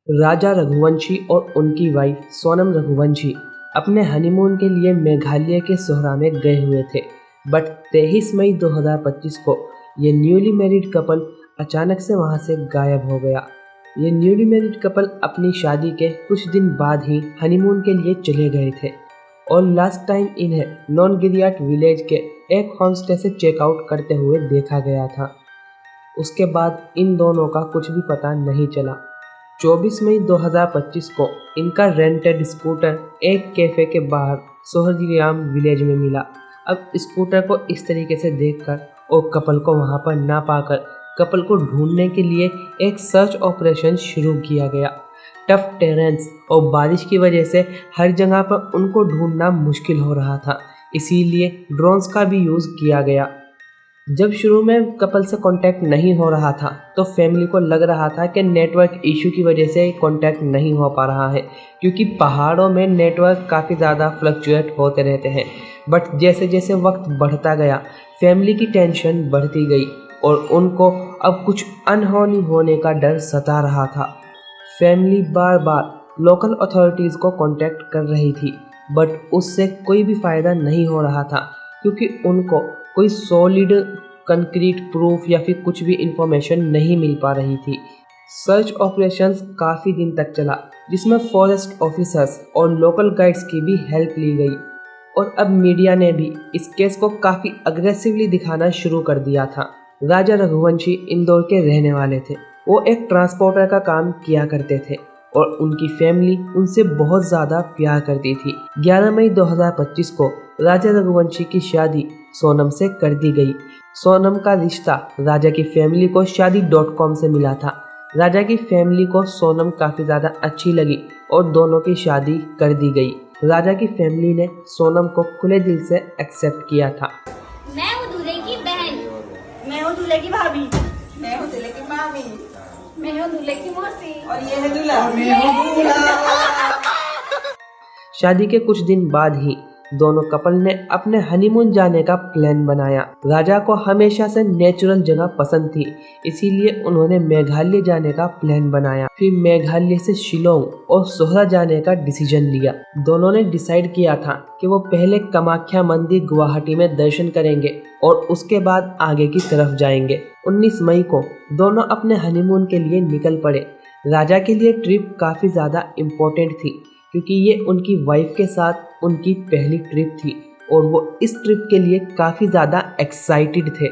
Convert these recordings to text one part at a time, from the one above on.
राजा रघुवंशी और उनकी वाइफ सोनम रघुवंशी अपने हनीमून के लिए मेघालय के सोहरा में गए हुए थे। बट 23 मई 2025 को ये न्यूली मैरिड कपल अचानक से वहां से गायब हो गया। ये न्यूली मैरिड कपल अपनी शादी के कुछ दिन बाद ही हनीमून के लिए चले गए थे और लास्ट टाइम इन्हें नॉनगिरियाट विलेज के एक होमस्टे से चेकआउट करते हुए देखा गया था। उसके बाद इन दोनों का कुछ भी पता नहीं चला। 24 मई 2025 को इनका रेंटेड स्कूटर एक कैफे के बाहर सोहरजियाम विलेज में मिला। अब स्कूटर को इस तरीके से देखकर और कपल को वहां पर ना पाकर कपल को ढूंढने के लिए एक सर्च ऑपरेशन शुरू किया गया। टफ टेरेंस और बारिश की वजह से हर जगह पर उनको ढूंढना मुश्किल हो रहा था, इसीलिए ड्रोन्स का भी यूज़ किया गया। जब शुरू में कपल से कांटेक्ट नहीं हो रहा था तो फैमिली को लग रहा था कि नेटवर्क इशू की वजह से कांटेक्ट नहीं हो पा रहा है, क्योंकि पहाड़ों में नेटवर्क काफ़ी ज़्यादा फ्लक्चुएट होते रहते हैं। बट जैसे जैसे वक्त बढ़ता गया फैमिली की टेंशन बढ़ती गई और उनको अब कुछ अनहोनी होने का डर सता रहा था। फैमिली बार बार लोकल अथॉरिटीज़ को कांटेक्ट कर रही थी, बट उससे कोई भी फ़ायदा नहीं हो रहा था, क्योंकि उनको कोई सॉलिड कंक्रीट प्रूफ या फिर कुछ भी इंफॉर्मेशन नहीं मिल पा रही थी। सर्च ऑपरेशंस काफ़ी दिन तक चला, जिसमें फॉरेस्ट ऑफिसर्स और लोकल गाइड्स की भी हेल्प ली गई। और अब मीडिया ने भी इस केस को काफ़ी अग्रेसिवली दिखाना शुरू कर दिया था। राजा रघुवंशी इंदौर के रहने वाले थे। वो एक ट्रांसपोर्टर का काम किया करते थे और उनकी फैमिली उनसे बहुत ज़्यादा प्यार करती थी। 11 मई 2025 को राजा रघुवंशी की शादी सोनम से कर दी गई। सोनम का रिश्ता राजा की फैमिली को शादी.com से मिला था। राजा की फैमिली को सोनम काफ़ी ज़्यादा अच्छी लगी और दोनों की शादी कर दी गई। राजा की फैमिली ने सोनम को खुले दिल से एक्सेप्ट किया था। मैं हूँ दूल्हे की बहन, मैं हूँ दूल्हे की भाभी, मैं हूँ दूल्हे की मामी मैं हूँ दूल्हे की मौसी और ये है दूल्हा, मैं हूँ दूल्हा। शादी के कुछ दिन बाद ही दोनों कपल ने अपने हनीमून जाने का प्लान बनाया। राजा को हमेशा से नेचुरल जगह पसंद थी, इसीलिए उन्होंने मेघालय जाने का प्लान बनाया। फिर मेघालय से शिलोंग और सोहरा जाने का डिसीजन लिया। दोनों ने डिसाइड किया था कि वो पहले कामाख्या मंदिर गुवाहाटी में दर्शन करेंगे और उसके बाद आगे की तरफ जाएंगे। 19 मई को दोनों अपने हनीमून के लिए निकल पड़े। राजा के लिए ट्रिप काफ़ी ज़्यादा इम्पोर्टेंट थी, क्योंकि ये उनकी वाइफ के साथ उनकी पहली ट्रिप थी और वो इस ट्रिप के लिए काफ़ी ज़्यादा एक्साइटेड थे।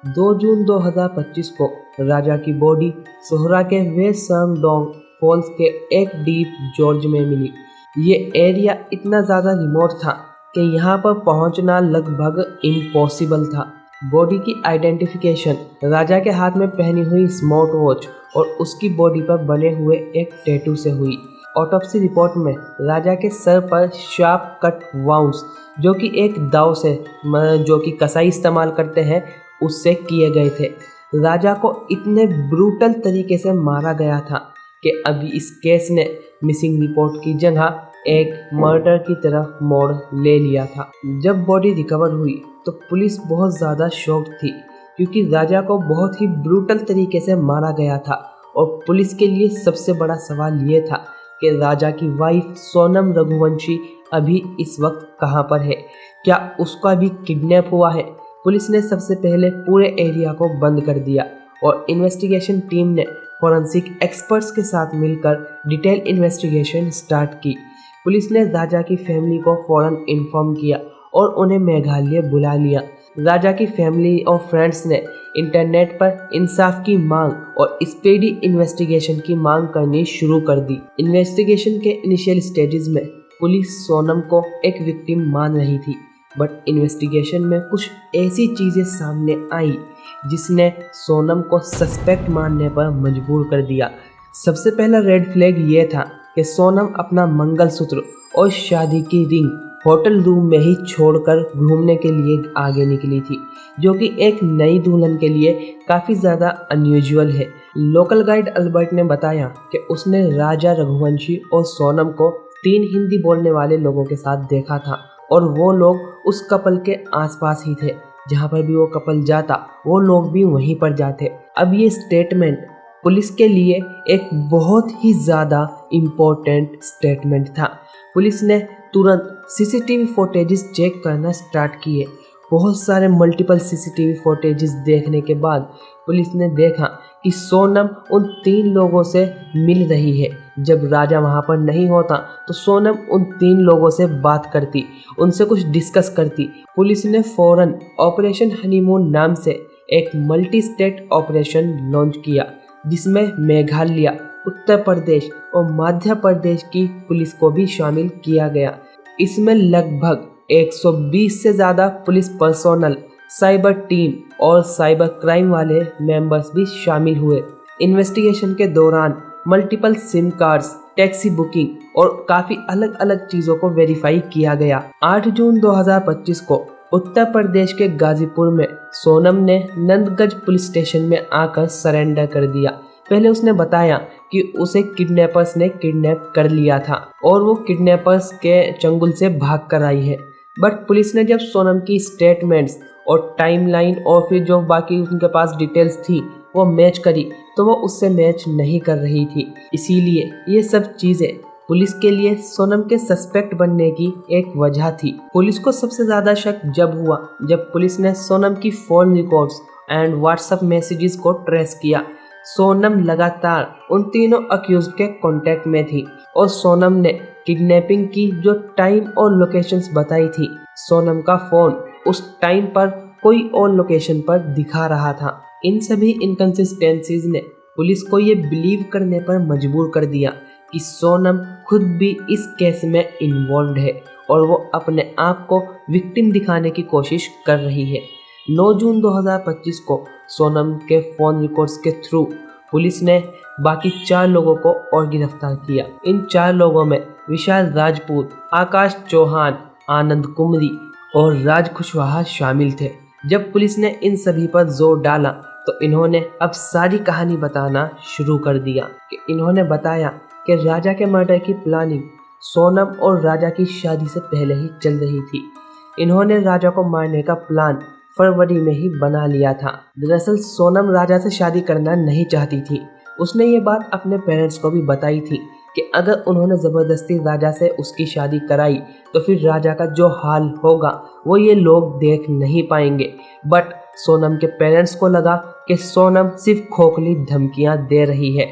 2 जून 2025 को राजा की बॉडी सोहरा के वेस्ट सांगडोंग फॉल्स के एक डीप जॉर्ज में मिली। ये एरिया इतना ज़्यादा रिमोट था कि यहाँ पर पहुँचना लगभग इम्पॉसिबल था। बॉडी की आइडेंटिफिकेशन राजा के हाथ में पहनी हुई स्मार्ट वॉच और उसकी बॉडी पर बने हुए एक टैटू से हुई। ऑटोप्सी रिपोर्ट में राजा के सर पर शार्प कट वाउंड्स, जो कि एक दाव से जो कि कसाई इस्तेमाल करते हैं, उससे किए गए थे। राजा को इतने ब्रूटल तरीके से मारा गया था कि अभी इस केस ने मिसिंग रिपोर्ट की जगह एक मर्डर की तरफ मोड़ ले लिया था। जब बॉडी रिकवर हुई तो पुलिस बहुत ज़्यादा शॉक्ड थी, क्योंकि राजा को बहुत ही ब्रूटल तरीके से मारा गया था। और पुलिस के लिए सबसे बड़ा सवाल ये था कि राजा की वाइफ सोनम रघुवंशी अभी इस वक्त कहाँ पर है, क्या उसका भी किडनैप हुआ है। पुलिस ने सबसे पहले पूरे एरिया को बंद कर दिया और इन्वेस्टिगेशन टीम ने फॉरेंसिक एक्सपर्ट्स के साथ मिलकर डिटेल इन्वेस्टिगेशन स्टार्ट की। पुलिस ने राजा की फैमिली को फौरन इन्फॉर्म किया और उन्हें मेघालय बुला लिया। राजा की फैमिली और फ्रेंड्स ने इंटरनेट पर इंसाफ की मांग और स्पीडी इन्वेस्टिगेशन की मांग करनी शुरू कर दी। इन्वेस्टिगेशन के इनिशियल स्टेजेस में पुलिस सोनम को एक विक्टिम मान रही थी, बट इन्वेस्टिगेशन में कुछ ऐसी चीज़ें सामने आई जिसने सोनम को सस्पेक्ट मानने पर मजबूर कर दिया। सबसे पहला रेड फ्लैग ये था कि सोनम अपना मंगलसूत्र और शादी की रिंग होटल रूम में ही छोड़कर घूमने के लिए आगे निकली थी, जो कि एक नई दुल्हन के लिए काफ़ी ज़्यादा अनयूजुअल है। लोकल गाइड अल्बर्ट ने बताया कि उसने राजा रघुवंशी और सोनम को 3 हिंदी बोलने वाले लोगों के साथ देखा था और वो लोग उस कपल के आसपास ही थे। जहाँ पर भी वो कपल जाता वो लोग भी वहीं पर जाते। अब ये स्टेटमेंट पुलिस के लिए एक बहुत ही ज़्यादा इम्पोर्टेंट स्टेटमेंट था। पुलिस ने तुरंत सीसीटीवी फुटेजेस चेक करना स्टार्ट किए। बहुत सारे मल्टीपल सीसीटीवी फुटेजेस देखने के बाद पुलिस ने देखा कि सोनम उन 3 लोगों से मिल रही है। जब राजा वहाँ पर नहीं होता तो सोनम उन 3 लोगों से बात करती, उनसे कुछ डिस्कस करती। पुलिस ने फौरन ऑपरेशन हनीमून नाम से एक मल्टी स्टेट ऑपरेशन लॉन्च किया, जिसमें मेघालय, उत्तर प्रदेश और मध्य प्रदेश की पुलिस को भी शामिल किया गया। इसमें लगभग 120 से ज़्यादा पुलिस पर्सोनल, साइबर टीम और साइबर क्राइम वाले मेंबर्स भी शामिल हुए। इन्वेस्टिगेशन के दौरान multiple SIM cards, taxi booking और काफ़ी अलग अलग चीज़ों को वेरीफाई किया गया। 8 जून 2025 को उत्तर प्रदेश के गाजीपुर में सोनम ने नंदगंज पुलिस स्टेशन में आकर सरेंडर कर दिया। पहले उसने बताया कि उसे किडनैपर्स ने किडनैप कर लिया था और वो किडनैपर्स के चंगुल से भाग कर आई है। बट पुलिस ने जब सोनम की स्टेटमेंट्स और टाइमलाइन और फिर जो बाकी उनके पास डिटेल्स थी वो मैच करी तो वो उससे मैच नहीं कर रही थी। इसीलिए ये सब चीज़ें पुलिस के लिए सोनम के सस्पेक्ट बनने की एक वजह थी। पुलिस को सबसे ज़्यादा शक जब हुआ जब पुलिस ने सोनम की phone records and WhatsApp messages को ट्रेस किया। सोनम लगातार उन तीनों अक्यूज्ड के कांटेक्ट में थी और सोनम ने किडनैपिंग की जो टाइम और लोकेशंस बताई थी, सोनम का फ़ोन उस टाइम पर कोई और लोकेशन पर दिखा रहा था। इन सभी इनकंसिस्टेंसीज ने पुलिस को ये बिलीव करने पर मजबूर कर दिया कि सोनम खुद भी इस केस में इन्वॉल्व है और वो अपने आप को विक्टिम दिखाने की कोशिश कर रही है। 9 जून 2025 को सोनम के फ़ोन रिकॉर्ड्स के थ्रू पुलिस ने बाकी 4 लोगों को और गिरफ्तार किया। इन 4 लोगों में विशाल राजपूत, आकाश चौहान, आनंद कुमरी और राज कुशवाहा शामिल थे। जब पुलिस ने इन सभी पर जोर डाला तो इन्होंने अब सारी कहानी बताना शुरू कर दिया कि इन्होंने बताया कि राजा के मर्डर की प्लानिंग सोनम और राजा की शादी से पहले ही चल रही थी। इन्होंने राजा को मारने का प्लान फरवरी में ही बना लिया था। दरअसल सोनम राजा से शादी करना नहीं चाहती थी। उसने ये बात अपने पेरेंट्स को भी बताई थी कि अगर उन्होंने ज़बरदस्ती राजा से उसकी शादी कराई तो फिर राजा का जो हाल होगा वो ये लोग देख नहीं पाएंगे। बट सोनम के पेरेंट्स को लगा कि सोनम सिर्फ खोखली धमकियां दे रही है,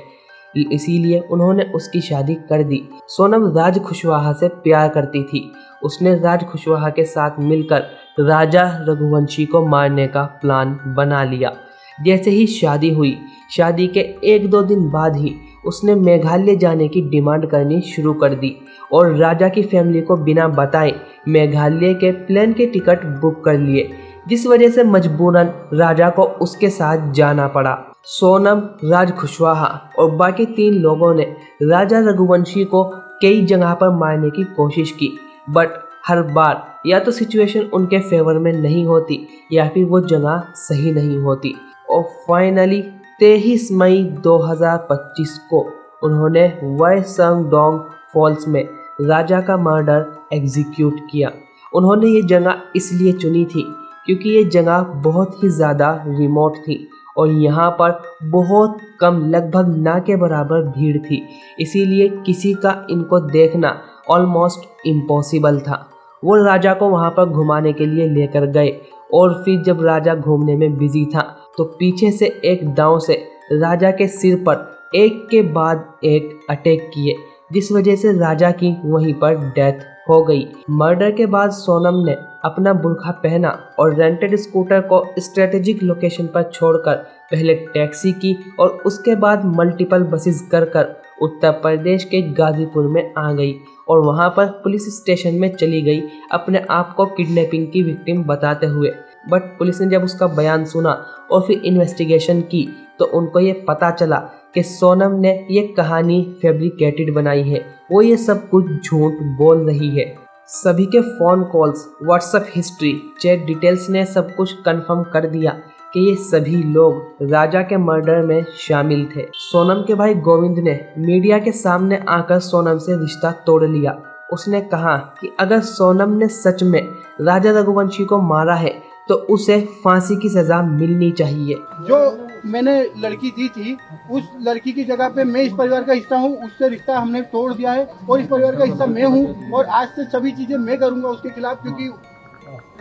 इसीलिए उन्होंने उसकी शादी कर दी। सोनम राज कुशवाहा से प्यार करती थी। उसने राज कुशवाहा के साथ मिलकर राजा रघुवंशी को मारने का प्लान बना लिया। जैसे ही शादी हुई, शादी के 1-2 दिन बाद ही उसने मेघालय जाने की डिमांड करनी शुरू कर दी और राजा की फैमिली को बिना बताए मेघालय के प्लेन के टिकट बुक कर लिए, जिस वजह से मजबूरन राजा को उसके साथ जाना पड़ा। सोनम, राज कुशवाहा और बाकी 3 लोगों ने राजा रघुवंशी को कई जगह पर मारने की कोशिश की, बट हर बार या तो सिचुएशन उनके फेवर में नहीं होती या फिर वो जगह सही नहीं होती। और फाइनली 23 मई 2025 को उन्होंने वाईसंगडोंग फॉल्स में राजा का मर्डर एग्जीक्यूट किया। उन्होंने ये जगह इसलिए चुनी थी क्योंकि ये जगह बहुत ही ज़्यादा रिमोट थी और यहाँ पर बहुत कम, लगभग ना के बराबर भीड़ थी, इसीलिए किसी का इनको देखना ऑलमोस्ट इम्पॉसिबल था। वो राजा को वहाँ पर घुमाने के लिए लेकर गए और फिर जब राजा घूमने में बिजी था तो पीछे से एक दांव से राजा के सिर पर एक के बाद एक अटैक किए, जिस वजह से राजा की वहीं पर डेथ हो गई। मर्डर के बाद सोनम ने अपना बुर्का पहना और रेंटेड स्कूटर को स्ट्रेटेजिक लोकेशन पर छोड़कर पहले टैक्सी की और उसके बाद मल्टीपल बसेस कर उत्तर प्रदेश के गाजीपुर में आ गई और वहां पर पुलिस स्टेशन में चली गई अपने आप को किडनैपिंग की विक्टिम बताते हुए। बट पुलिस ने जब उसका बयान सुना और फिर इन्वेस्टिगेशन की तो उनको ये पता चला कि सोनम ने ये कहानी फैब्रिकेटेड बनाई है, वो ये सब कुछ झूठ बोल रही है। सभी के phone calls, WhatsApp history, chat details ने सब कुछ कंफर्म कर दिया कि ये सभी लोग राजा के मर्डर में शामिल थे। सोनम के भाई गोविंद ने मीडिया के सामने आकर सोनम से रिश्ता तोड़ लिया। उसने कहा कि अगर सोनम ने सच में राजा रघुवंशी को मारा है तो तो उसे फांसी की सजा मिलनी चाहिए। जो मैंने लड़की दी थी उस लड़की की जगह पे मैं इस परिवार का हिस्सा हूँ, उससे रिश्ता हमने तोड़ दिया है और इस परिवार का हिस्सा मैं हूँ और आज से सभी चीजें मैं करूँगा उसके खिलाफ, क्योंकि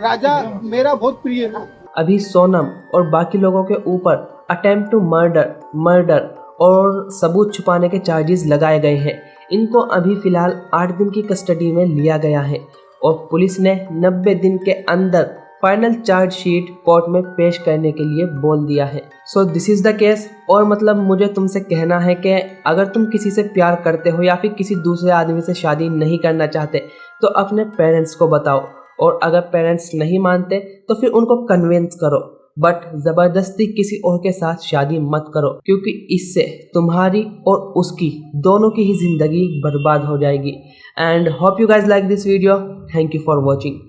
राजा मेरा बहुत प्रिय था। अभी सोनम और बाकी लोगों के ऊपर अटेम्प्ट टू मर्डर और सबूत छुपाने के चार्जेस लगाए गए हैं। इनको अभी फिलहाल 8 दिन की कस्टडी में लिया गया है और पुलिस ने 90 दिन के अंदर फाइनल चार्जशीट कोर्ट में पेश करने के लिए बोल दिया है। So this is the case. और मतलब मुझे तुमसे कहना है कि अगर तुम किसी से प्यार करते हो या फिर किसी दूसरे आदमी से शादी नहीं करना चाहते तो अपने पेरेंट्स को बताओ, और अगर पेरेंट्स नहीं मानते तो फिर उनको कन्विंस करो, बट ज़बरदस्ती किसी और के साथ शादी मत करो, क्योंकि इससे तुम्हारी और उसकी दोनों की ही ज़िंदगी बर्बाद हो जाएगी। And hope you guys like this video. Thank you for watching.